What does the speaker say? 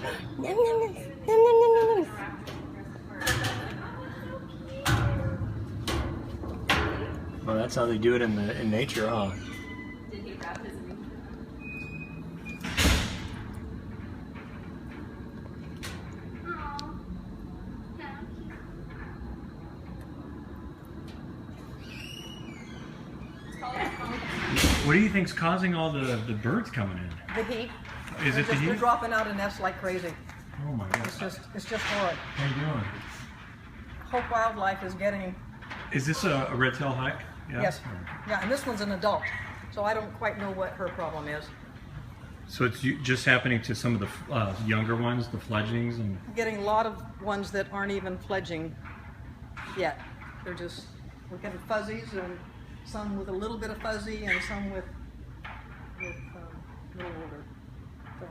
Nom, nom, nom, nom, nom, nom, nom, nom. Well, that's how they do it in nature, huh? What do you think's causing all the birds coming in? The heat. Is it the They're heat? dropping out of nests like crazy. Oh my God. It's just horrid. How you doing? Hope Wildlife is getting. Is this a red-tailed hike? Yeah? Yes. Yeah, and this one's an adult, so I don't quite know what her problem is. So it's just happening to some of the younger ones, the fledglings, and Getting a lot of ones that aren't even fledging yet. We're getting fuzzies, and some with a little bit of fuzzy, and some with a little older. So.